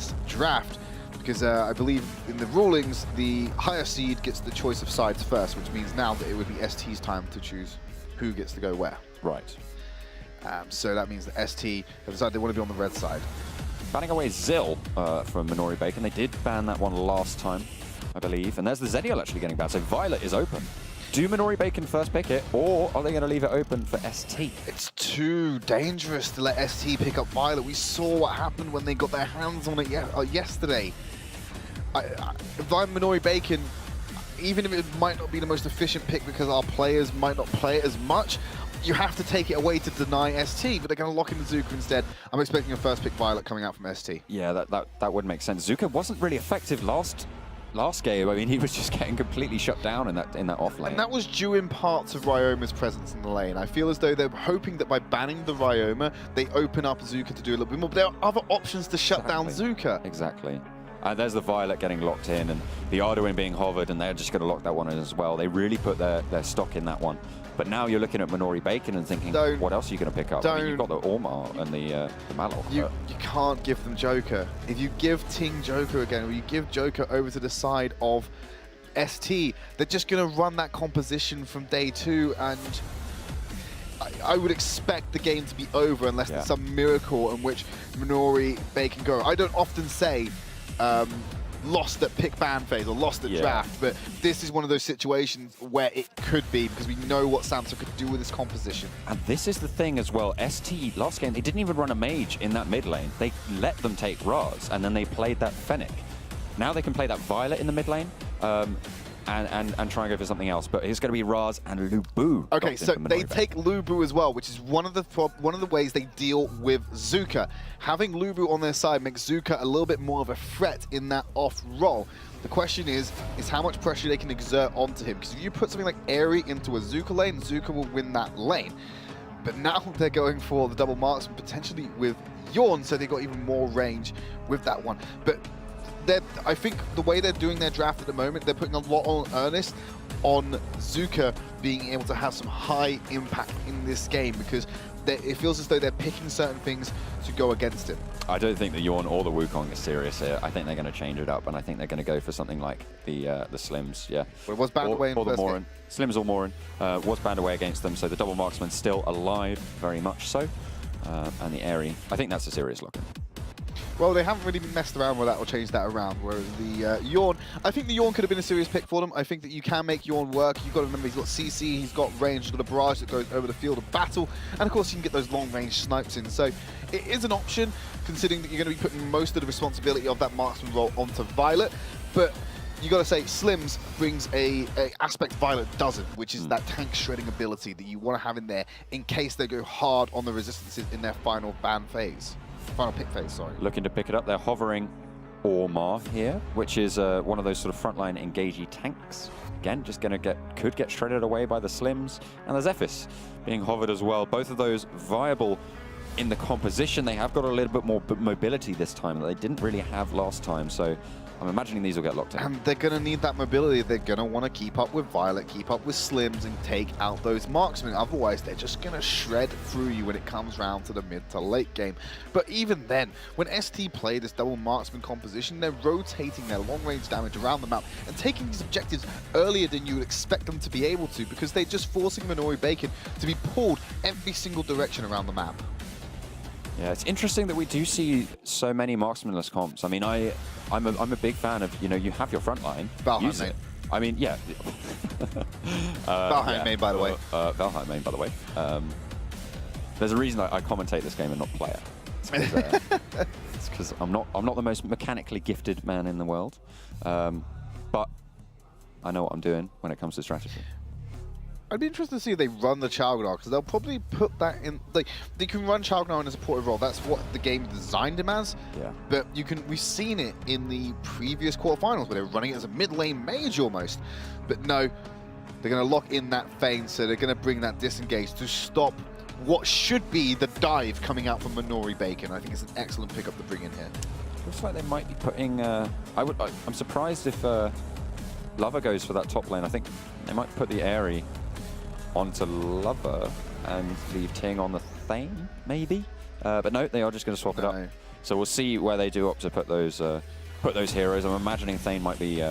this draft. Because I believe in the rulings, the higher seed gets the choice of sides first, which means now that it would be ST's time to choose who gets to go where. Right. So that means that ST have decided they want to be on the red side. Banning away Zill from MONORI BACON. They did ban that one last time, I believe. And there's the Zediel actually getting banned. So Violet is open. Do MONORI BACON first pick it, or are they going to leave it open for ST? It's too dangerous to let ST pick up Violet. We saw what happened when they got their hands on it yesterday. If I'm MONORI BACON, even if it might not be the most efficient pick because our players might not play it as much, you have to take it away to deny ST, but they're going to lock in the Zuka instead. I'm expecting a first pick Violet coming out from ST. Yeah, that would make sense. Zuka wasn't really effective last game. I mean, he was just getting completely shut down in that off lane. And that was due in part to Ryoma's presence in the lane. I feel as though they're hoping that by banning the Ryoma, they open up Zuka to do a little bit more. But there are other options to shut down Zuka. Exactly. There's the Violet getting locked in, and the Arduin being hovered, and they're just going to lock that one in as well. They really put their stock in that one. But now you're looking at MONORI BACON and thinking, what else are you going to pick up? I mean, you've got the Ormar and the Malok. You can't give them Joker. If you give Ting Joker again, or you give Joker over to the side of ST, they're just going to run that composition from day 2, and I would expect the game to be over unless there's some miracle in which MONORI BACON go. I don't often say lost at pick ban phase or lost at draft, but this is one of those situations where it could be, because we know what Samsung could do with this composition. And this is the thing as well, ST last game, they didn't even run a mage in that mid lane. They let them take Raz, and then they played that Fennec. Now they can play that Violet in the mid lane, and try and go for something else, but it's going to be Raz and Lubu. Okay, so they take Lubu as well, which is one of the ways they deal with Zuka. Having Lubu on their side makes Zuka a little bit more of a threat in that off role. The question is how much pressure they can exert onto him, because if you put something like Airy into a Zuka lane, Zuka will win that lane. But now they're going for the double marksman, potentially with Yawn, so they got even more range with that one. But I think the way they're doing their draft at the moment, they're putting a lot on earnest on Zuka being able to have some high impact in this game, because it feels as though they're picking certain things to go against him. I don't think the Yawn or the Wukong is serious here. I think they're going to change it up, and I think they're going to go for something like the Slims, Well, it was banned away in the first game. Slims or Morin was banned away against them, so the double marksman's still alive, very much so. And the Airy, I think that's a serious look. Well, they haven't really messed around with that or changed that around, whereas the Yawn, I think the Yawn could have been a serious pick for them. I think that you can make Yawn work. You've got to remember he's got CC, he's got range, he's got a barrage that goes over the field of battle, and of course you can get those long-range snipes in. So it is an option, considering that you're going to be putting most of the responsibility of that marksman role onto Violet, but you got to say Slims brings a aspect Violet doesn't, which is that tank shredding ability that you want to have in there in case they go hard on the resistances in their final ban phase. Final pick phase, sorry. Looking to pick it up, they're hovering Ormar here, which is one of those sort of frontline engagey tanks. Again, just could get shredded away by the Slims. And there's Ephis being hovered as well. Both of those viable in the composition. They have got a little bit more mobility this time that they didn't really have last time. So I'm imagining these will get locked in. And they're going to need that mobility. They're going to want to keep up with Violet, keep up with Slims, and take out those marksmen. Otherwise, they're just going to shred through you when it comes round to the mid to late game. But even then, when ST play this double marksman composition, they're rotating their long-range damage around the map and taking these objectives earlier than you would expect them to be able to, because they're just forcing MONORI BACON to be pulled every single direction around the map. Yeah, it's interesting that we do see so many marksmanless comps. I mean, I'm a big fan of, you have your front line. Valheim main. I mean, yeah. Valheim main, by the way. Valheim main, by the way. There's a reason I commentate this game and not play it. It's because I'm not the most mechanically gifted man in the world, but I know what I'm doing when it comes to strategy. I'd be interested to see if they run the Chalgnar, because they'll probably put that in. Like, they can run Chalgnar in a supportive role. That's what the game designed him as. Yeah. But we've seen it in the previous quarterfinals where they're running it as a mid lane mage almost. But no, they're going to lock in that feign, so they're going to bring that disengage to stop what should be the dive coming out from MONORI BACON. I think it's an excellent pickup to bring in here. Looks like they might be putting. I'm surprised if Lover goes for that top lane. I think they might put the Airy onto Lover and leave Ting on the Thane, maybe. But no, they are just going to swap it up. So we'll see where they do opt to put those heroes. I'm imagining Thane might be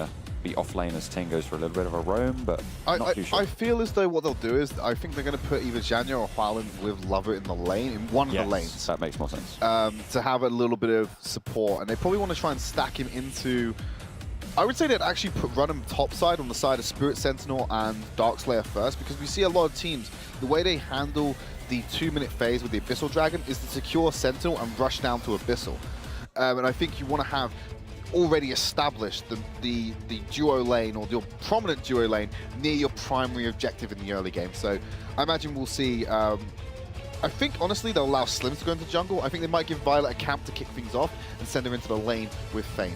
off lane as Ting goes for a little bit of a roam, but not too sure. I feel as though what they'll do is, I think they're going to put either Janya or Hualin with Lover in the lane, in one of the lanes. That makes more sense. To have a little bit of support, and they probably want to try and stack him into... I would say they'd actually run him topside on the side of Spirit Sentinel and Darkslayer first, because we see a lot of teams, the way they handle the 2-minute phase with the Abyssal Dragon is to secure Sentinel and rush down to Abyssal. And I think you want to have already established the duo lane, or your prominent duo lane, near your primary objective in the early game. So I imagine we'll see... I think, honestly, they'll allow Slims to go into jungle. I think they might give Violet a camp to kick things off and send her into the lane with Thane.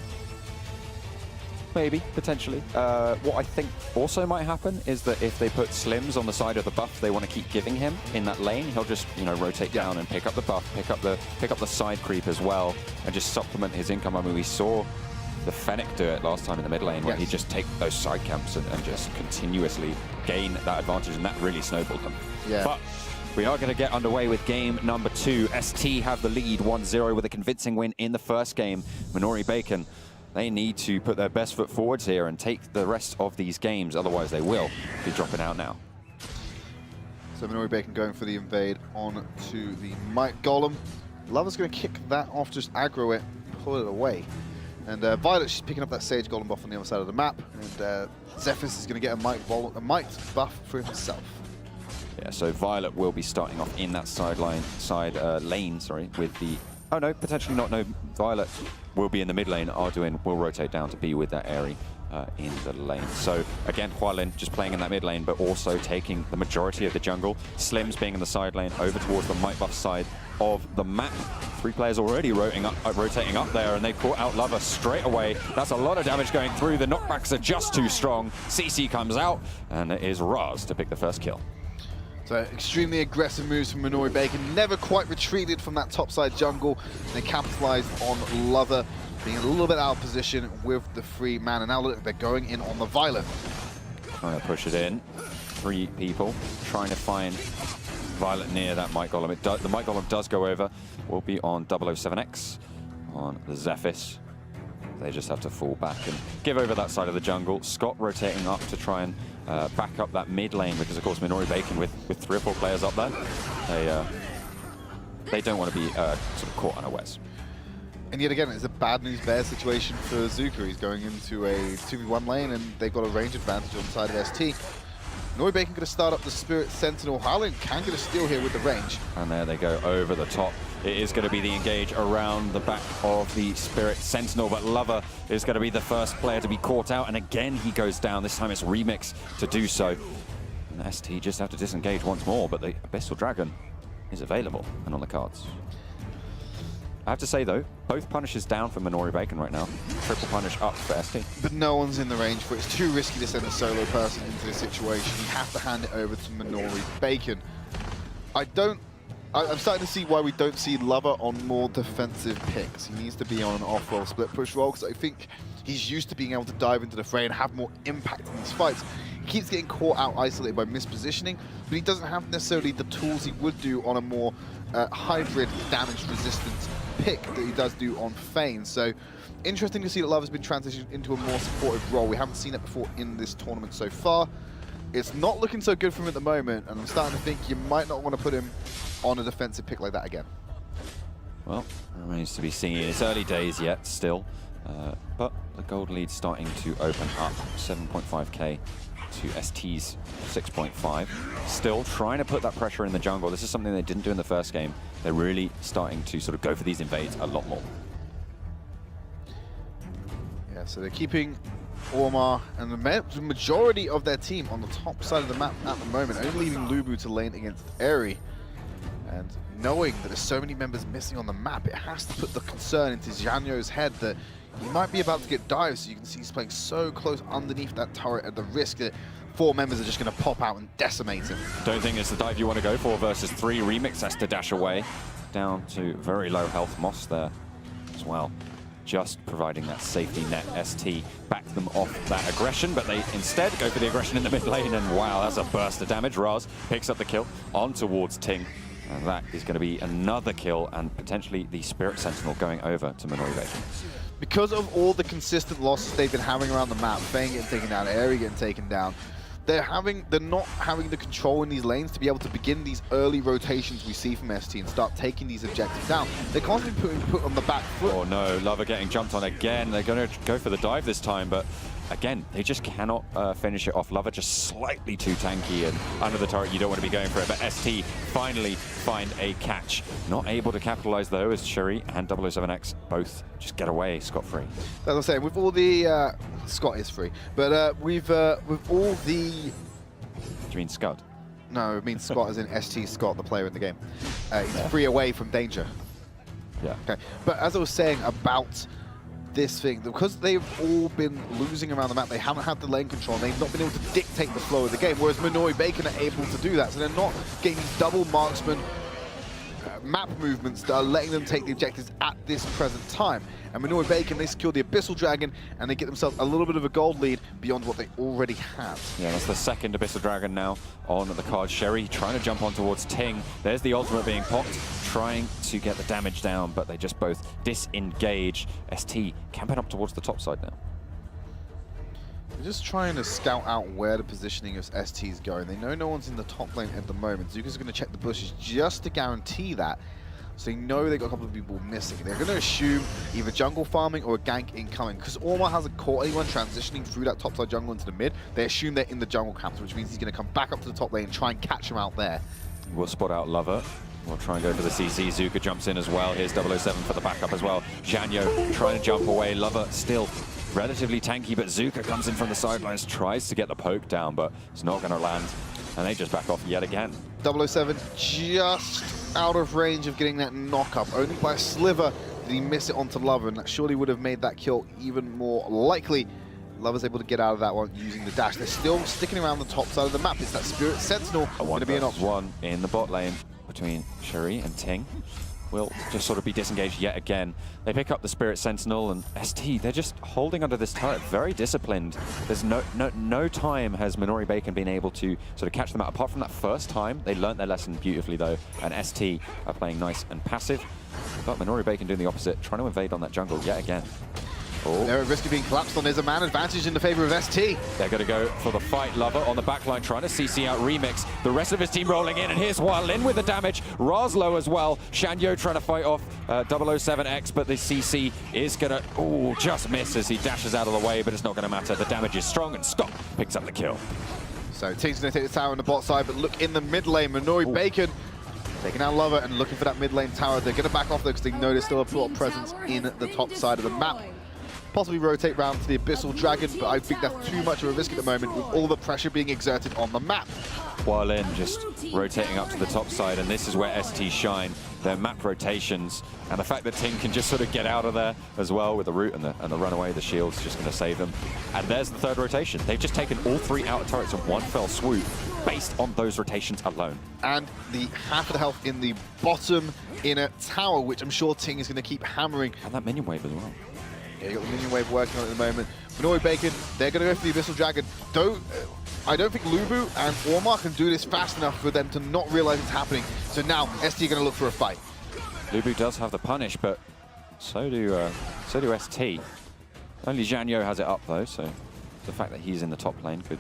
Maybe, potentially. What I think also might happen is that if they put Slims on the side of the buff they want to keep giving him in that lane, he'll just, you know, rotate down and pick up the buff, pick up the side creep as well, and just supplement his income. I mean, we saw the Fennec do it last time in the mid lane, where he just take those side camps and just continuously gain that advantage, and that really snowballed them. Yeah. But we are going to get underway with game number 2. ST have the lead 1-0 with a convincing win in the first game. MONORI Bacon, they need to put their best foot forwards here and take the rest of these games, otherwise they will be dropping out now. So MONORI Bacon going for the invade on to the Might Golem. Lover's going to kick that off, just aggro it, pull it away. And Violet, she's picking up that Sage Golem buff on the other side of the map. And Zephyrus is going to get a Might buff for himself. Yeah, so Violet will be starting off in that lane, with the... Oh no, potentially not. No, Violet will be in the mid lane. Arduin will rotate down to be with that Aerie in the lane. So again, Hualin just playing in that mid lane, but also taking the majority of the jungle. Slims being in the side lane over towards the Might buff side of the map. 3 players already rotating up there, and they caught out Lover straight away. That's a lot of damage going through. The knockbacks are just too strong. CC comes out, and it is Raz to pick the first kill. So extremely aggressive moves from MONORI Bacon, never quite retreated from that topside jungle. They capitalized on Lover being a little bit out of position with the free man, and now look, they're going in on the Violet. Trying to push it in. 3 people trying to find Violet near that Might Golem. The Might Golem does go over. Will be on 007X, on the Zephyrus. They just have to fall back and give over that side of the jungle. Scott rotating up to try and back up that mid lane, because of course MONORI Bacon with 3 or 4 players up there, they don't want to be sort of caught unawares. And yet again, it's a bad news bear situation for Zuka. He's going into a 2v1 lane, and they've got a range advantage on the side of ST. MONORI Bacon going to start up the Spirit Sentinel. Hualin can get a steal here with the range. And there they go over the top. It is going to be the engage around the back of the Spirit Sentinel, but Lover is going to be the first player to be caught out, and again he goes down. This time it's Remix to do so. And ST just have to disengage once more, but the Abyssal Dragon is available and on the cards. I have to say though, both punishes down for MONORI Bacon right now. Triple punish up for ST. But no one's in the range for it. It's too risky to send a solo person into this situation. You have to hand it over to MONORI Bacon. I'm starting to see why we don't see Lover on more defensive picks. He needs to be on an off-roll split push roll, because I think he's used to being able to dive into the fray and have more impact in these fights. He keeps getting caught out isolated by mispositioning, but he doesn't have necessarily the tools he would do on a more hybrid damage resistance pick that he does do on Thane. So interesting to see that Lover's been transitioned into a more supportive role. We haven't seen it before in this tournament so far. It's not looking so good for him at the moment, and I'm starting to think you might not want to put him on a defensive pick like that again. Well, remains to be seen. It's early days yet still, but the gold lead's starting to open up. 7.5k to ST's 6.5. Still trying to put that pressure in the jungle. This is something they didn't do in the first game. They're really starting to sort of go for these invades a lot more. Yeah, so they're keeping Ormar and the majority of their team on the top side of the map at the moment, only leaving Lubu to lane against Aerie. And knowing that there's so many members missing on the map, it has to put the concern into Zhanyo's head that he might be about to get dived. So you can see he's playing so close underneath that turret at the risk that 4 members are just going to pop out and decimate him. Don't think it's the dive you want to go for versus 3. Remix has to dash away. Down to very low health Moss there as well. Just providing that safety net. ST back them off that aggression, but they instead go for the aggression in the mid lane, and wow, that's a burst of damage. Raz picks up the kill on towards Ting, And that is going to be another kill and potentially the Spirit Sentinel going over to MONORI BACON. Because of all the consistent losses they've been having around the map, Fang getting taken down, Airy getting taken down, they're not having the control in these lanes to be able to begin these early rotations we see from ST and start taking these objectives down. They're constantly being put on the back foot. Oh no, Lover getting jumped on again. They're going to go for the dive this time, but again, they just cannot finish it off. Lover just slightly too tanky, and under the turret, you don't want to be going for it. But ST finally find a catch. Not able to capitalize though, as Shuri and 007X both just get away scot-free. As I'm saying, with all the Scott is free, but with all the. Do you mean Scud? No, it means Scott as in ST Scott, the player in the game. He's free away from danger. Yeah. Okay, but as I was saying about this thing, because they've all been losing around the map, they haven't had the lane control, and they've not been able to dictate the flow of the game, whereas MONORI BACON are able to do that, so they're not getting these double marksman map movements that are letting them take the objectives at this present time. And MONORI BACON, they secure the Abyssal Dragon, and they get themselves a little bit of a gold lead beyond what they already had. Yeah, that's the second Abyssal Dragon now on the card. Sherry trying to jump on towards Ting. There's the ultimate being popped, trying to get the damage down, but they just both disengage. ST camping up towards the top side now. They're just trying to scout out where the positioning of ST is going. They know no one's in the top lane at the moment. Zuka's going to check the bushes just to guarantee that. So they know they've got a couple of people missing. They're going to assume either jungle farming or a gank incoming. Because Orma hasn't caught anyone transitioning through that topside jungle into the mid. They assume they're in the jungle camps, which means he's going to come back up to the top lane and try and catch him out there. We'll spot out Lover. We'll try and go for the CC. Zuka jumps in as well. Here's 007 for the backup as well. Zhanyo trying to jump away. Lover still relatively tanky, but Zuka comes in from the sidelines, tries to get the poke down, but it's not going to land. And they just back off yet again. 007 just out of range of getting that knock-up. Only by a sliver did he miss it onto Lover, and that surely would have made that kill even more likely. Lover's able to get out of that one using the dash. They're still sticking around the top side of the map. It's that Spirit Sentinel going to be an option. One in the bot lane between Shuri and Ting. Will just sort of be disengaged yet again. They pick up the Spirit Sentinel, and ST, they're just holding under this turret, very disciplined. There's no time has MONORI BACON been able to sort of catch them out. Apart from that first time, they learnt their lesson beautifully though, and ST are playing nice and passive. But MONORI BACON doing the opposite, trying to invade on that jungle yet again. Oh. They're at risk of being collapsed on. There's a man advantage in the favor of ST. They're going to go for the fight. Lover on the backline trying to CC out Remix. The rest of his team rolling in, and here's Hualin with the damage. Razlo as well. Zhanyo trying to fight off 007X, but the CC is going to, just miss as he dashes out of the way, but it's not going to matter. The damage is strong, and Scott picks up the kill. So Ting's going to take the tower on the bot side, but look in the mid lane. MONORI BACON taking out Lover and looking for that mid lane tower. They're going to back off though, because they know there's still a plot presence in the top side of the map. Possibly rotate round to the Abyssal Dragon, but I think that's too much of a risk at the moment with all the pressure being exerted on the map. Hualin just rotating up to the top side, and this is where ST shine. Their map rotations, and the fact that Ting can just sort of get out of there as well with the root and the runaway, the shield's just going to save them. And there's the third rotation. They've just taken all three outer turrets in one fell swoop based on those rotations alone. And the half of the health in the bottom inner tower, which I'm sure Ting is going to keep hammering. And that minion wave as well. Yeah, you got the minion wave working on it at the moment. MONORI BACON, they're going to go for the Abyssal Dragon. I don't think Lubu and Orma can do this fast enough for them to not realize it's happening. So now ST are going to look for a fight. Lubu does have the punish, but so do ST. Only Zhanyo has it up though, so the fact that he's in the top lane could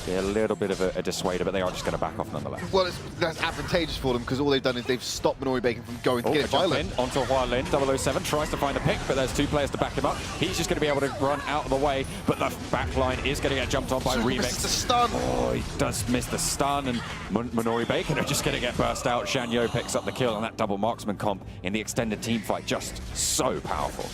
be a little bit of a dissuader, but they are just going to back off nonetheless. Well, that's advantageous for them because all they've done is they've stopped MONORI BACON from going to get it violent. Onto Hualin, 007 tries to find a pick, but there's two players to back him up. He's just going to be able to run out of the way, but the back line is going to get jumped on by Remix. Misses the stun. Oh, he does miss the stun, and MONORI BACON are just going to get burst out. Zhanyo picks up the kill, and that double marksman comp in the extended team fight just so powerful.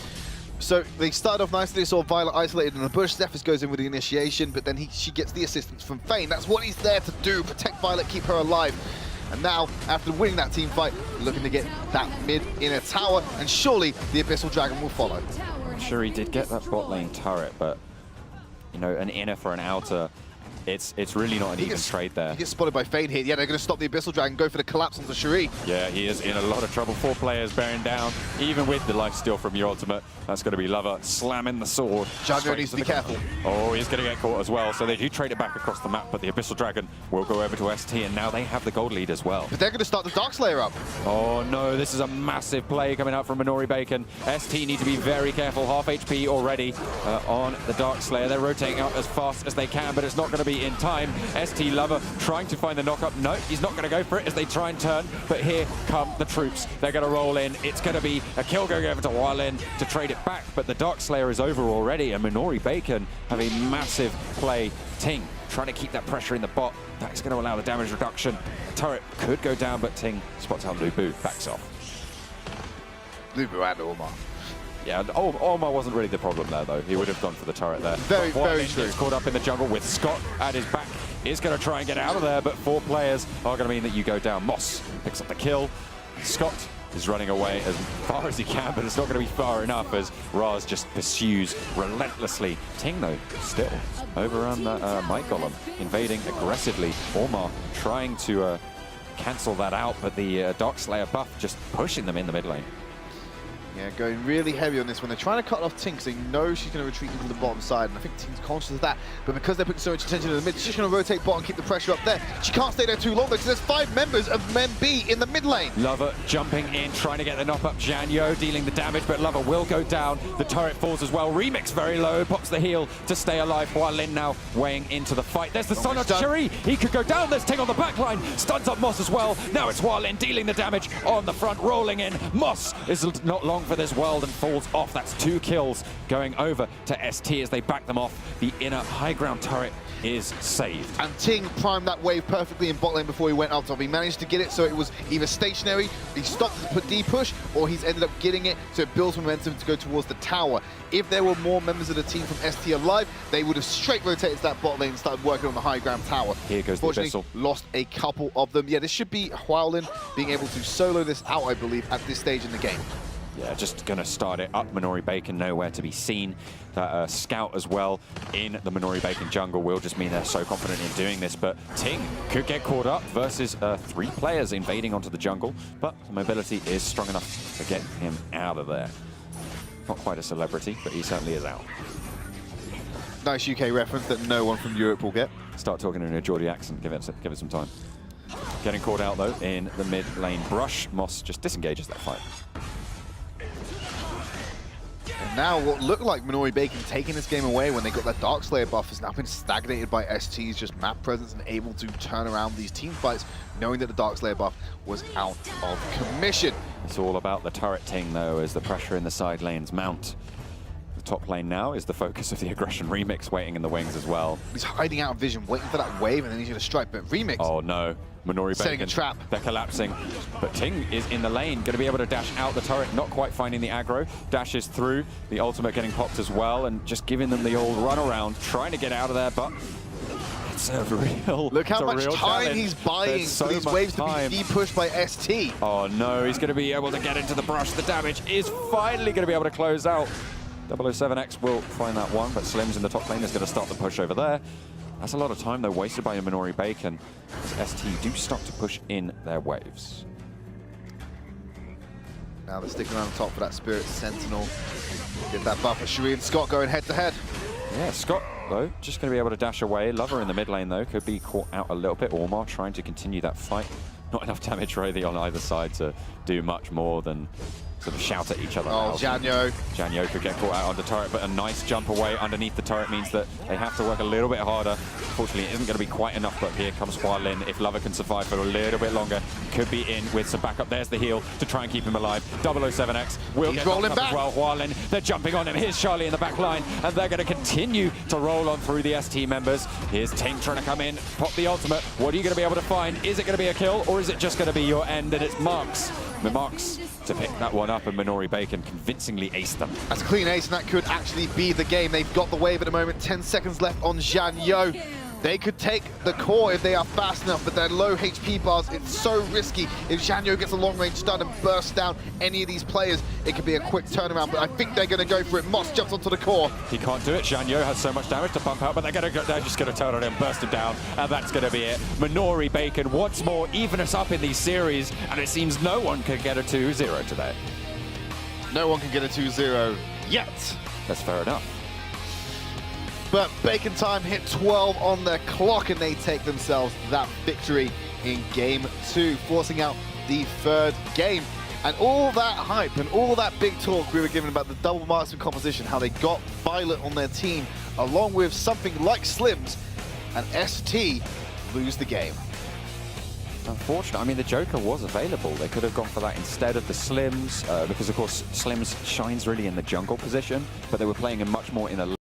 So they started off nicely, they saw Violet isolated in the bush. Zephyrus goes in with the initiation, but then she gets the assistance from Fane. That's what he's there to do, protect Violet, keep her alive. And now, after winning that team fight, looking to get that mid-inner tower, and surely the Abyssal Dragon will follow. I'm sure he did get that bot lane turret, but, you know, an inner for an outer, it's really not an even trade there. He gets spotted by Fane here. Yeah, they're going to stop the Abyssal Dragon, go for the collapse onto Shuri. Yeah, he is in a lot of trouble. 4 players bearing down, even with the lifesteal from your ultimate. That's going to be Lover slamming the sword. Janjo needs to be careful. Oh, he's going to get caught as well. So they do trade it back across the map, but the Abyssal Dragon will go over to ST, and now they have the gold lead as well. But they're going to start the Darkslayer up. Oh no, this is a massive play coming out from MONORI BACON. ST need to be very careful. Half HP already on the Darkslayer. They're rotating out as fast as they can, but it's not going to be in time. ST Lover trying to find the knock-up. No, he's not going to go for it as they try and turn, but here come the troops. They're going to roll in. It's going to be a kill going over to Hualin to trade it back, but the Darkslayer is over already, and MONORI BACON have a massive play. Ting trying to keep that pressure in the bot. That is going to allow the damage reduction. The turret could go down, but Ting spots out Lubu, backs off. Lubu and Ormar. Yeah, Ormar wasn't really the problem there, though. He would have gone for the turret there. Very true. He's caught up in the jungle with Scott at his back. He's going to try and get out of there, but 4 players are going to mean that you go down. Moss picks up the kill. Scott is running away as far as he can, but it's not going to be far enough as Raz just pursues relentlessly. Ting, though, still over on the Might Golem, invading aggressively. Ormar trying to cancel that out, but the Darkslayer buff just pushing them in the mid lane. Yeah, going really heavy on this one. They're trying to cut off Ting because they know she's going to retreat into the bottom side, and I think Ting's conscious of that. But because they're putting so much attention in the mid, she's just going to rotate bot and keep the pressure up there. She can't stay there too long because there's 5 members of Men B in the mid lane. Lover jumping in, trying to get the knock up. Janyo dealing the damage, but Lover will go down. The turret falls as well. Remix very low, pops the heal to stay alive. Hualin now weighing into the fight. There's the stun on Shuri. He could go down. There's Ting on the back line. Stuns up Moss as well. Now it's Hualin dealing the damage on the front, rolling in. Moss is not long for this world and falls off. That's 2 kills going over to ST as they back them off. The inner high ground turret is saved. And Ting primed that wave perfectly in bot lane before he went up top. He managed to get it so it was either stationary, he stopped the D-push, or he's ended up getting it so it builds momentum to go towards the tower. If there were more members of the team from ST alive, they would have straight rotated to that bot lane and started working on the high ground tower. Here goes the Abyssal. Lost a couple of them. Yeah, this should be Hualin being able to solo this out, I believe, at this stage in the game. Yeah, just going to start it up. MONORI BACON nowhere to be seen. That scout as well in the MONORI BACON jungle will just mean they're so confident in doing this. But Ting could get caught up versus 3 players invading onto the jungle. But the mobility is strong enough to get him out of there. Not quite a celebrity, but he certainly is out. Nice UK reference that no one from Europe will get. Start talking in a Geordie accent. Give it some time. Getting caught out, though, in the mid lane brush. Moss just disengages that fight. And now what looked like MONORI BACON taking this game away when they got that Darkslayer buff has now been stagnated by ST's just map presence and able to turn around these team fights, knowing that the Darkslayer buff was out of commission. It's all about the turret Ting, though, as the pressure in the side lanes mount. The top lane now is the focus of the aggression. Remix waiting in the wings as well. He's hiding out of vision, waiting for that wave, and then he's going to strike, but Remix... Oh no, MONORI setting BACON, a trap. They're collapsing, but Ting is in the lane, going to be able to dash out the turret, not quite finding the aggro, dashes through, the ultimate getting popped as well, and just giving them the old run around, trying to get out of there, but it's a real Look how much time challenge. he's buying so for these waves to be pushed by ST. Oh no, he's going to be able to get into the brush, the damage is finally going to be able to close out. 007X will find that one, but Slim's in the top lane is going to start the push over there. That's a lot of time, though, wasted by MONORI BACON, as ST do start to push in their waves. Now they're sticking around the top for that Spirit Sentinel. Get that buffer. Shuri and Scott going head-to-head. Yeah, Scott, though, just going to be able to dash away. Lover in the mid lane, though, could be caught out a little bit. Ormar trying to continue that fight. Not enough damage, really, on either side to do much more than sort of shout at each other. Oh, Janyo. Janyo could get caught out on the turret, but a nice jump away underneath the turret means that they have to work a little bit harder. Unfortunately, it isn't going to be quite enough, but here comes Hualin. If Lover can survive for a little bit longer, could be in with some backup. There's the heal to try and keep him alive. 007X will get rolling back as well. Hualin, they're jumping on him. Here's Charlie in the back line, and they're going to continue to roll on through the ST members. Here's Ting trying to come in, pop the ultimate. What are you going to be able to find? Is it going to be a kill, or is it just going to be your end? And it's Marks. Marks to pick that one up, and MONORI BACON convincingly aced them. That's a clean ace, and that could actually be the game. They've got the wave at the moment. 10 seconds left on Janyo. They could take the core if they are fast enough, but they're low HP bars. It's so risky. If Zhanyo gets a long-range stun and bursts down any of these players, it could be a quick turnaround, but I think they're going to go for it. Moss jumps onto the core. He can't do it. Zhanyo has so much damage to pump out, but they're just going to turn on him, burst him down, and that's going to be it. MONORI Bacon once more even us up in these series, and it seems no one can get a 2-0 today. No one can get a 2-0 yet. That's fair enough. But Bacon Time hit 12 on the clock, and they take themselves that victory in Game 2, forcing out the third game. And all that hype and all that big talk we were given about the double marksman composition, how they got Violet on their team, along with something like Slims, and ST lose the game. Unfortunate. I mean, the Joker was available. They could have gone for that instead of the Slims, because of course Slims shines really in the jungle position, but they were playing him much more in a